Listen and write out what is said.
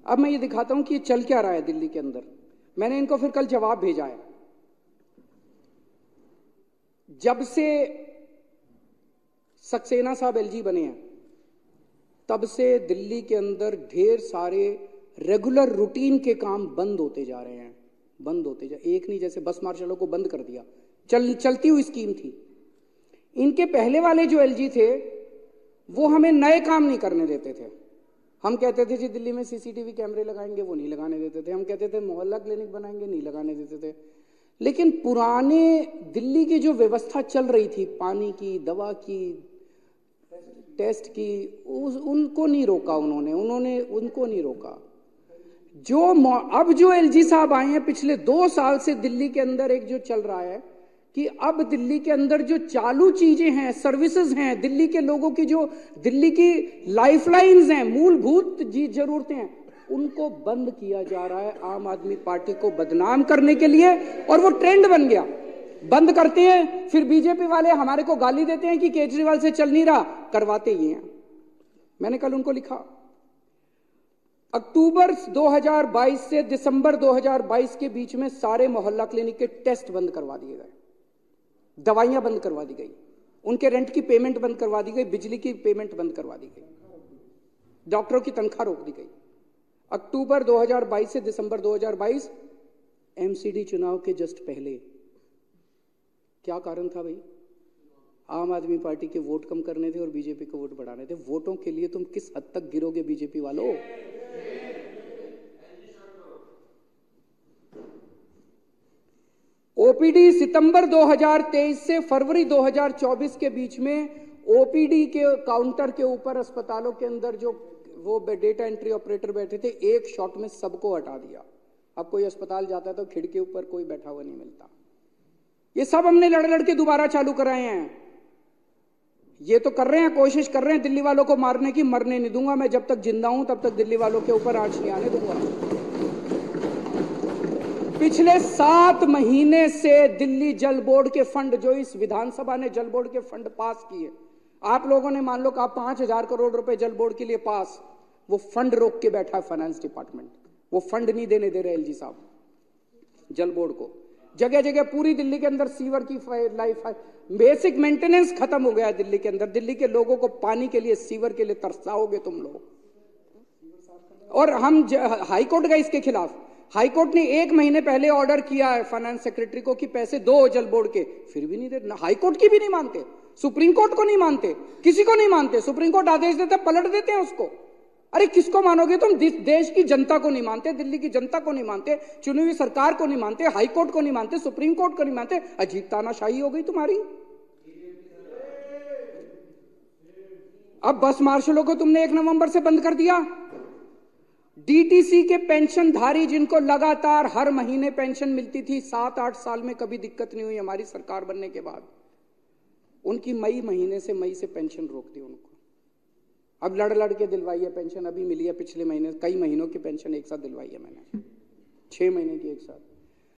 अब मैं ये दिखाता हूं कि ये चल क्या रहा है दिल्ली के अंदर। मैंने इनको फिर कल जवाब भेजा है। जब से सक्सेना साहब एलजी बने हैं तब से दिल्ली के अंदर ढेर सारे रेगुलर रूटीन के काम बंद होते जा रहे हैं, बंद होते जा, एक नहीं, जैसे बस मार्शलों को बंद कर दिया, चलती हुई स्कीम थी। इनके पहले वाले जो एलजी थे वो हमें नए काम नहीं करने देते थे। हम कहते थे जी दिल्ली में सीसीटीवी कैमरे लगाएंगे, वो नहीं लगाने देते थे। हम कहते थे मोहल्ला क्लिनिक बनाएंगे, नहीं लगाने देते थे। लेकिन पुराने दिल्ली की जो व्यवस्था चल रही थी, पानी की, दवा की, टेस्ट की, उनको नहीं रोका उन्होंने उनको नहीं रोका। अब जो एलजी साहब आए हैं पिछले 2 साल से दिल्ली के अंदर एक जो चल रहा है कि अब दिल्ली के अंदर जो चालू चीजें हैं, सर्विसेज हैं, दिल्ली के लोगों की जो दिल्ली की लाइफलाइंस हैं, मूलभूत जरूरतें हैं, उनको बंद किया जा रहा है आम आदमी पार्टी को बदनाम करने के लिए। और वो ट्रेंड बन गया। बंद करते हैं, फिर बीजेपी वाले हमारे को गाली देते हैं कि केजरीवाल से चल नहीं रहा, करवाते ही हैं। मैंने कल उनको लिखा, अक्टूबर 2022 से दिसंबर 2022 के बीच में सारे मोहल्ला क्लिनिक के टेस्ट बंद करवा दिए गए, दवाइयां बंद करवा दी गई, उनके रेंट की पेमेंट बंद करवा दी गई, बिजली की पेमेंट बंद करवा दी गई, डॉक्टरों की तनख्वाह रोक दी गई। अक्टूबर 2022 से दिसंबर 2022, एमसीडी चुनाव के जस्ट पहले। क्या कारण था भाई? आम आदमी पार्टी के वोट कम करने थे और बीजेपी को वोट बढ़ाने थे। वोटों के लिए तुम किस हद तक गिरोगे बीजेपी वालों? ओपीडी सितंबर 2023 से फरवरी 2024 के बीच में ओपीडी के काउंटर के ऊपर अस्पतालों के अंदर जो वो डेटा एंट्री ऑपरेटर बैठे थे, एक शॉट में सबको हटा दिया। अब कोई अस्पताल जाता है तो खिड़की के ऊपर कोई बैठा हुआ नहीं मिलता। ये सब हमने लड़ लड़ के दोबारा चालू कराए हैं। ये तो कर रहे हैं, कोशिश कर रहे हैं दिल्ली वालों को मारने की। मरने नहीं दूंगा मैं, जब तक जिंदा हूं तब तक दिल्ली वालों के ऊपर आंच नहीं आने दूंगा। पिछले 7 महीने से दिल्ली जल बोर्ड के फंड, जो इस विधानसभा ने जल बोर्ड के फंड पास किए, आप लोगों ने मान लो कहा 5,000 करोड़ रुपए जल बोर्ड के लिए पास, वो फंड रोक के बैठा है फाइनेंस डिपार्टमेंट। वो फंड नहीं देने दे रहे एलजी साहब जल बोर्ड को। जगह जगह पूरी दिल्ली के अंदर सीवर की लाइफ, बेसिक मेंटेनेंस खत्म हो गया है दिल्ली के अंदर। दिल्ली के लोगों को पानी के लिए, सीवर के लिए तरसाओगे तुम लोग। और हम हाईकोर्ट गए इसके खिलाफ। हाईकोर्ट ने 1 महीने पहले ऑर्डर किया है फाइनेंस सेक्रेटरी को कि पैसे दो जल बोर्ड के, फिर भी नहीं दे। हाईकोर्ट की भी नहीं मानते, सुप्रीम कोर्ट को नहीं मानते, किसी को नहीं मानते। सुप्रीम कोर्ट आदेश देते पलट देते हैं उसको। अरे किसको मानोगे तुम? देश की जनता को नहीं मानते, दिल्ली की जनता को नहीं मानते, चुनी हुई सरकार को नहीं मानते, हाई कोर्ट को नहीं मानते, सुप्रीम कोर्ट को नहीं मानते। अजीब तानाशाही हो गई तुम्हारी। अब बस मार्शलों को तुमने 1 नवंबर से बंद कर दिया। डीटीसी के पेंशनधारी जिनको लगातार हर महीने पेंशन मिलती थी 7-8 साल में, कभी दिक्कत नहीं हुई हमारी सरकार बनने के बाद, उनकी मई से पेंशन रोक दी उनको। अब लड़ लड़ के दिलवाई है पेंशन, अभी मिली है पिछले महीने, कई महीनों की पेंशन एक साथ दिलवाई है मैंने, 6 महीने की एक साथ।